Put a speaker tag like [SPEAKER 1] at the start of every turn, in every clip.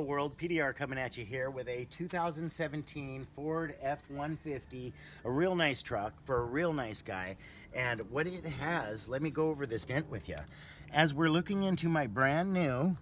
[SPEAKER 1] Hello world, PDR coming at you here with a 2017 Ford F-150, a real nice truck for a real nice guy. And what it has, let me go over this dent with you. As we're looking into my brand new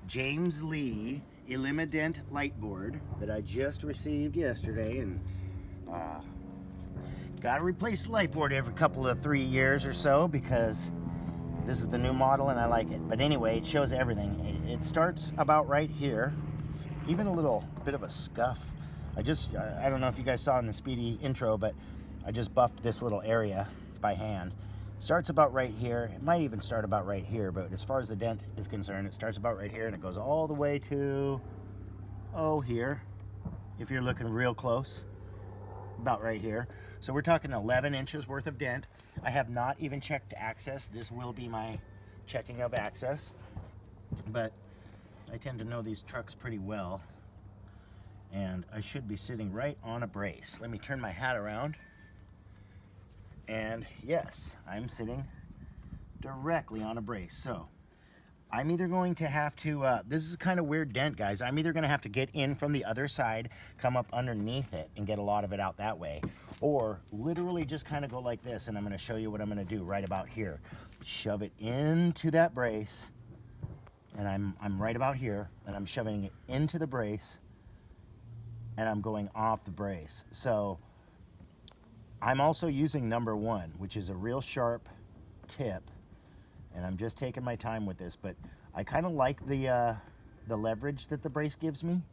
[SPEAKER 1] James Lee Elimadent Lightbaord that I just received yesterday, and got to replace the lightboard every couple of 3 years or so because this is the new model and I like it. But anyway, it shows everything. It starts about right here, even a little bit of a scuff. I don't know if you guys saw in the Speedy intro, but I just buffed this little area by hand. It starts about right here. It might even start about right here, but as far as the dent is concerned, it starts about right here and it goes all the way to, here, if you're looking real close, about right here. So we're talking 11 inches worth of dent. I have not even checked access. This will be my checking of access, but I tend to know these trucks pretty well, and I should be sitting right on a brace. Let me turn my hat around, and yes, I'm sitting directly on a brace. So I'm either going to have to, this is a kind of weird dent, guys. I'm either gonna have to get in from the other side, come up underneath it and get a lot of it out that way, or literally just kind of go like this, and I'm gonna show you what I'm gonna do right about here. Shove it into that brace, and I'm right about here, and I'm shoving it into the brace, and I'm going off the brace. So I'm also using number 1, which is a real sharp tip, and I'm just taking my time with this, but I kind of like the leverage that the brace gives me.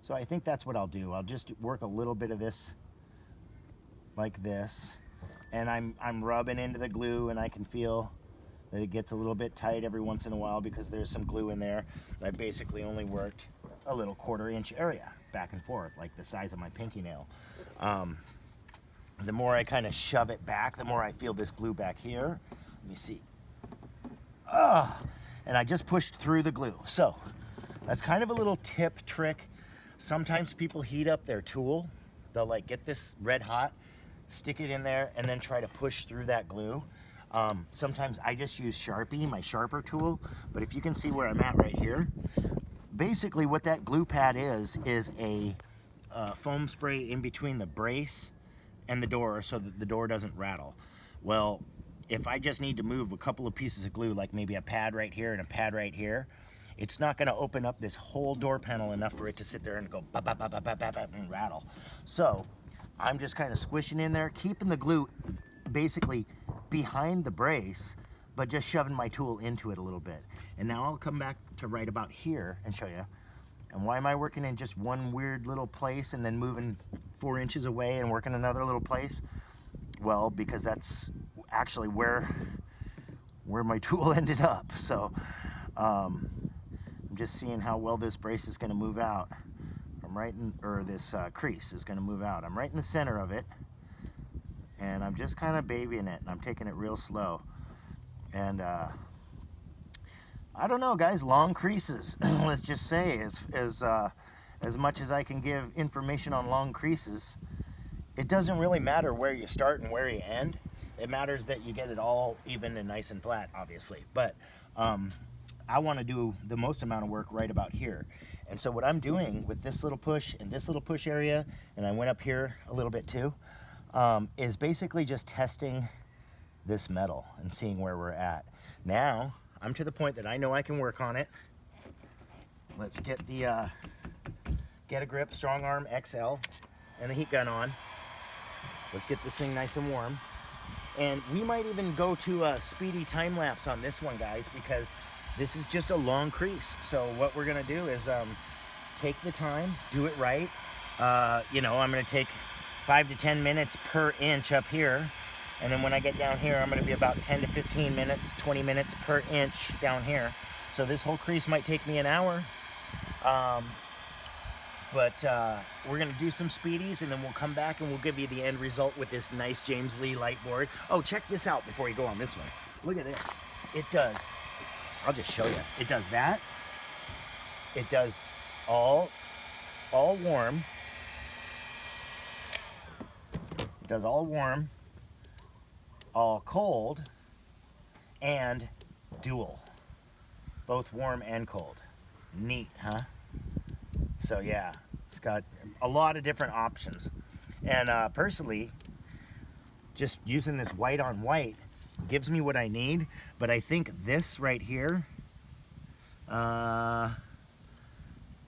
[SPEAKER 1] So I think that's what I'll do. I'll just work a little bit of this like this, and I'm rubbing into the glue, and I can feel that it gets a little bit tight every once in a while because there's some glue in there. I basically only worked a little 1/4 inch area back and forth, like the size of my pinky nail. The more I kind of shove it back, the more I feel this glue back here. Let me see. And I just pushed through the glue. So that's kind of a little tip trick. Sometimes people heat up their tool. They'll like get this red hot, stick it in there, and then try to push through that glue. Sometimes I just use Sharpie, my sharper tool, but if you can see where I'm at right here, basically what that glue pad is a foam spray in between the brace and the door so that the door doesn't rattle. Well, if I just need to move a couple of pieces of glue, like maybe a pad right here and a pad right here, it's not gonna open up this whole door panel enough for it to sit there and go bap, bap, bap, bap, bap, bap, bap, and rattle. So I'm just kind of squishing in there, keeping the glue basically behind the brace, but just shoving my tool into it a little bit. And now I'll come back to right about here and show you. And why am I working in just one weird little place and then moving 4 inches away and working another little place? Well, because that's actually where my tool ended up. So I'm just seeing how well this brace is going to move out. I'm right in, or this crease is going to move out. I'm right in the center of it, and I'm just kind of babying it, and I'm taking it real slow. And I don't know, guys, long creases. Let's just say, as much as I can give information on long creases, it doesn't really matter where you start and where you end. It matters that you get it all even and nice and flat, obviously. But I want to do the most amount of work right about here. And so what I'm doing with this little push and this little push area, and I went up here a little bit too, is basically just testing this metal and seeing where we're at. Now, I'm to the point that I know I can work on it. Let's get the Get a Grip Strong Arm XL and the heat gun on. Let's get this thing nice and warm. And we might even go to a speedy time lapse on this one, guys, because this is just a long crease. So what we're gonna do is take the time, do it right. You know, I'm gonna take 5 to 10 minutes per inch up here. And then when I get down here, I'm gonna be about 10 to 15 minutes, 20 minutes per inch down here. So this whole crease might take me an hour. But we're gonna do some speedies, and then we'll come back and we'll give you the end result with this nice James Lee Lightbaord. Oh, check this out before you go on this one. Look at this. It does, I'll just show you. It does that. It does all warm. It does all warm, all cold, and dual. Both warm and cold. Neat, huh? So yeah, it's got a lot of different options. And personally, just using this white on white gives me what I need, but I think this right here,
[SPEAKER 2] That's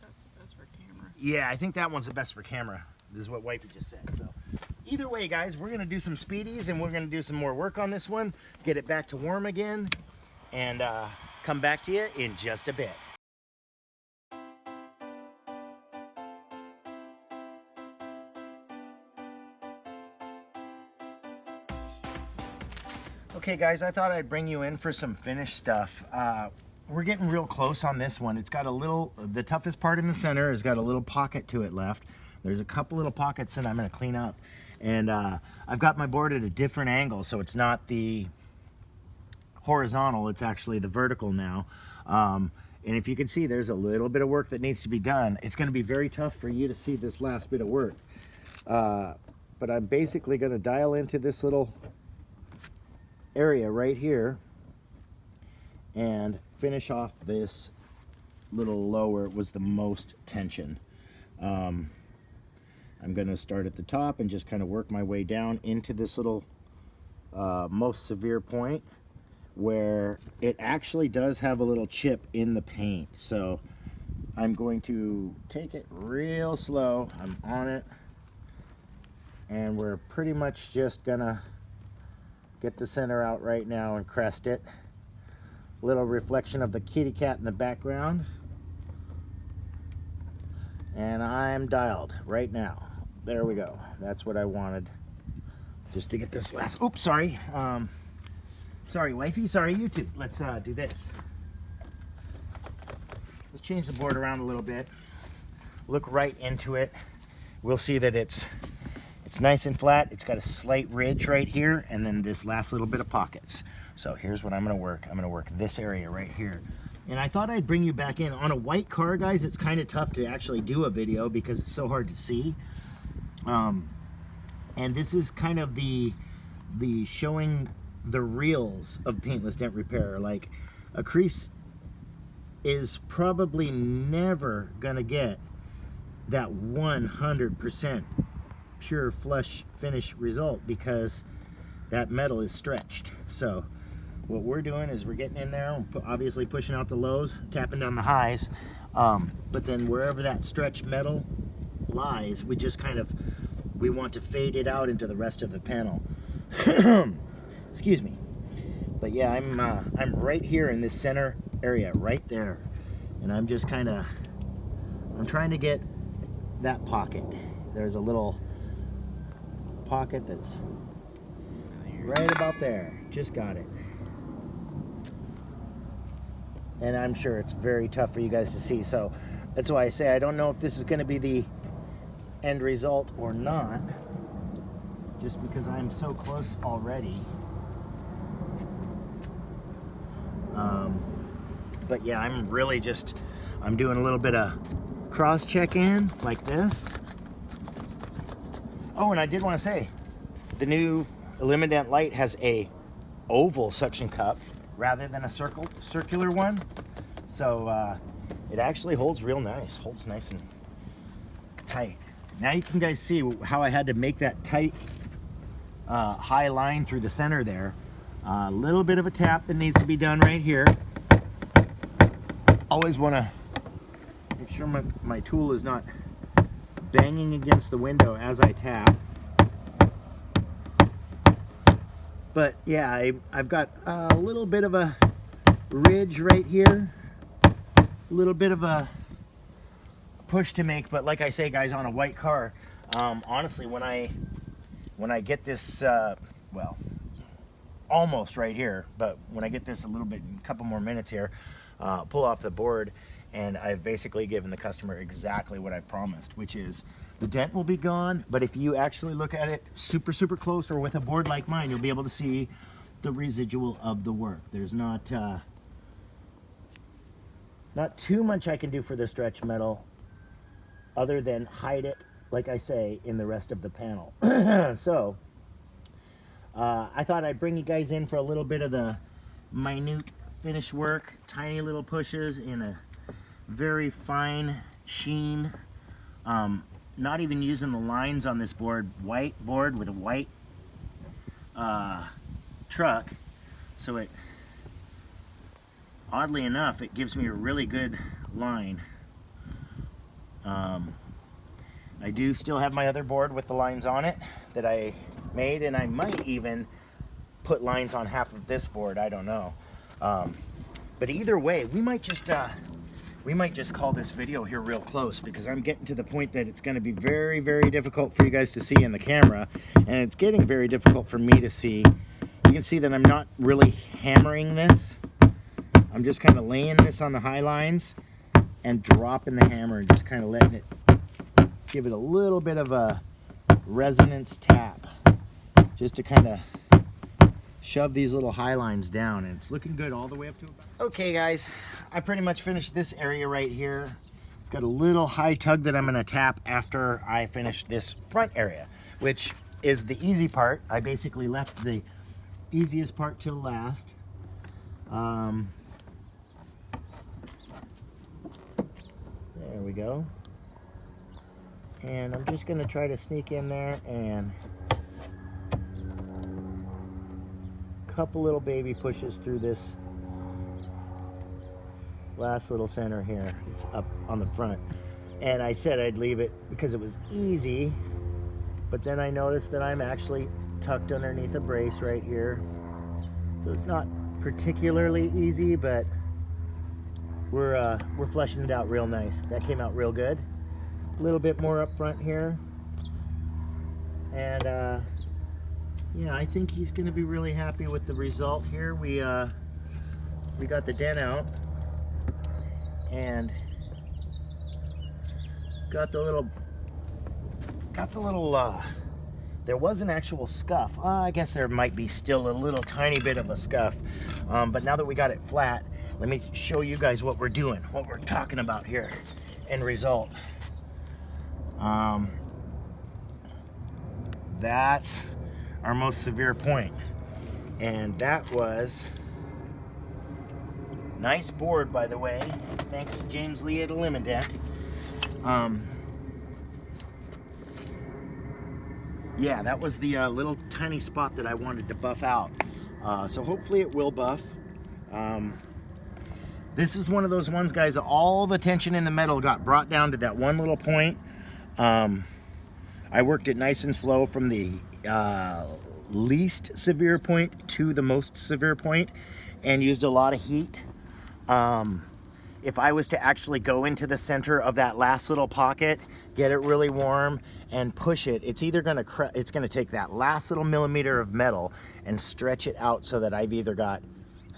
[SPEAKER 2] the best for camera.
[SPEAKER 1] yeah, I think that one's the best for camera. This is what wifey just said. So either way, guys, we're gonna do some speedies and we're gonna do some more work on this one, get it back to warm again, and come back to you in just a bit. Okay guys, I thought I'd bring you in for some finished stuff. We're getting real close on this one. It's got a little, the toughest part in the center has got a little pocket to it left. There's a couple little pockets that I'm gonna clean up. And I've got my board at a different angle, so it's not the horizontal, it's actually the vertical now. And if you can see, there's a little bit of work that needs to be done. It's gonna be very tough for you to see this last bit of work. But I'm basically gonna dial into this little area right here and finish off this little lower. It was the most tension. I'm gonna start at the top and just kind of work my way down into this little most severe point where it actually does have a little chip in the paint. So I'm going to take it real slow. I'm on it, and we're pretty much just gonna get the center out right now and crest it. Little reflection of the kitty cat in the background. And I'm dialed right now. There we go. That's what I wanted. Just to get this last, oops, sorry. Sorry, wifey, sorry, YouTube. Let's do this. Let's change the board around a little bit. Look right into it. We'll see that it's nice and flat. It's got a slight ridge right here, and then this last little bit of pockets. So here's what I'm gonna work. I'm gonna work this area right here. And I thought I'd bring you back in. On a white car, guys, it's kind of tough to actually do a video because it's so hard to see. And this is kind of the showing the reels of Paintless Dent Repair. Like, a Crease is probably never gonna get that 100% pure flush finish result because that metal is stretched. So what we're doing is we're getting in there, obviously pushing out the lows, tapping down the highs, but then wherever that stretched metal lies, we just kind of, we want to fade it out into the rest of the panel. Excuse me. But yeah, I'm right here in this center area right there, and I'm just kind of, I'm trying to get that pocket. There's a little pocket that's right about there. Just got it. And I'm sure it's very tough for you guys to see, so that's why I say I don't know if this is going to be the end result or not, just because I'm so close already. But yeah, I'm really just, I'm doing a little bit of cross check in like this. Oh, and I did want to say, the new Elimadent light has a oval suction cup rather than a circular one. So it actually holds real nice, holds nice and tight. Now you can guys see how I had to make that tight high line through the center there. A little bit of a tap that needs to be done right here. Always want to make sure my tool is not banging against the window as I tap. But yeah, I've got a little bit of a ridge right here, a little bit of a push to make, but like I say, guys, on a white car, honestly, when I get this, well, almost right here, but when I get this a little bit, a couple more minutes here, pull off the board, and I've basically given the customer exactly what I promised, which is the dent will be gone, but if you actually look at it super close, or with a board like mine, you'll be able to see the residual of the work. There's not too much I can do for the stretch metal other than hide it, like I say, in the rest of the panel. So I thought I'd bring you guys in for a little bit of the minute finish work, tiny little pushes in a very fine sheen. Not even using the lines on this board. White board with a white truck. So it, oddly enough, it gives me a really good line. I do still have my other board with the lines on it that I made, and I might even put lines on half of this board. I don't know. But either way, we might just call this video here real close, because I'm getting to the point that it's going to be very, very difficult for you guys to see in the camera, and it's getting very difficult for me to see. You can see that I'm not really hammering this. I'm just kind of laying this on the high lines and dropping the hammer and just kind of letting it give it a little bit of a resonance tap, just to kind of shove these little high lines down, and it's looking good all the way up to about. Okay guys, I pretty much finished this area right here. It's got a little high tug that I'm going to tap after I finish this front area, which is the easy part. I basically left the easiest part till last. There we go. And I'm just going to try to sneak in there and couple little baby pushes through this last little center here. It's up on the front, and I said I'd leave it because it was easy, but then I noticed that I'm actually tucked underneath a brace right here, so it's not particularly easy, but we're fleshing it out real nice. That came out real good. A little bit more up front here, and yeah, I think he's going to be really happy with the result here. We got the dent out and got the little there was an actual scuff. I guess there might be still a little tiny bit of a scuff, but now that we got it flat, let me show you guys what we're doing, what we're talking about here. End result. That's our most severe point, and that was nice board, by the way, thanks to James Lee at Elimadent. Yeah, that was the little tiny spot that I wanted to buff out, so hopefully it will buff. This is one of those ones, guys, all the tension in the metal got brought down to that one little point. I worked it nice and slow from the least severe point to the most severe point, and used a lot of heat. If I was to actually go into the center of that last little pocket, get it really warm and push it, it's either gonna take that last little millimeter of metal and stretch it out so that I've either got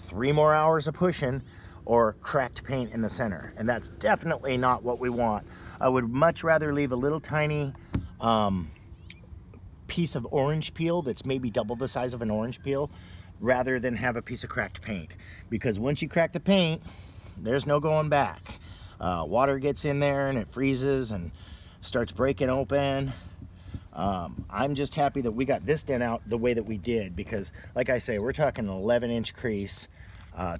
[SPEAKER 1] 3 more hours of pushing or cracked paint in the center, and that's definitely not what we want. I would much rather leave a little tiny piece of orange peel that's maybe double the size of an orange peel, rather than have a piece of cracked paint, because once you crack the paint, there's no going back. Water gets in there and it freezes and starts breaking open. I'm just happy that we got this dent out the way that we did, because like I say, we're talking an 11-inch crease,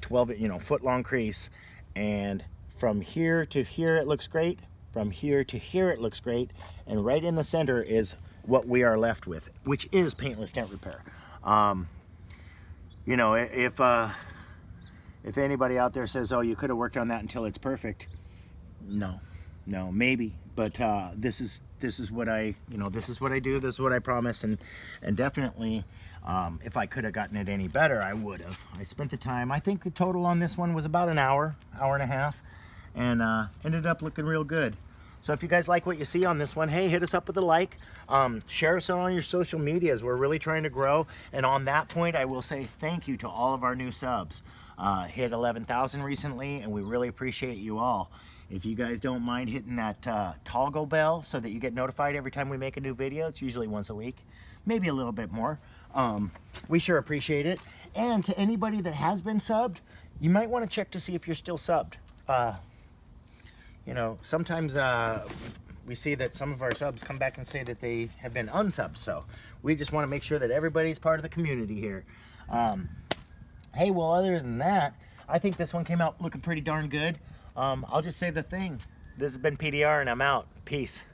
[SPEAKER 1] 12, foot-long crease, and from here to here it looks great, from here to here it looks great, and right in the center is what we are left with, which is Paintless Dent Repair. You know, if anybody out there says, oh, you could have worked on that until it's perfect, no, maybe, but this is what I do, this is what I promise, and definitely if I could have gotten it any better, I would have. I spent the time. I think the total on this one was about an hour and a half, and ended up looking real good. So if you guys like what you see on this one, hey, hit us up with a like. Share us on your social medias. We're really trying to grow. And on that point, I will say thank you to all of our new subs. Hit 11,000 recently, and we really appreciate you all. If you guys don't mind hitting that toggle bell so that you get notified every time we make a new video, it's usually once a week, maybe a little bit more. We sure appreciate it. And to anybody that has been subbed, you might want to check to see if you're still subbed. You know, sometimes we see that some of our subs come back and say that they have been unsubbed, so we just want to make sure that everybody's part of the community here. Hey, well, other than that, I think this one came out looking pretty darn good. I'll just say the thing. This has been PDR and I'm out. Peace.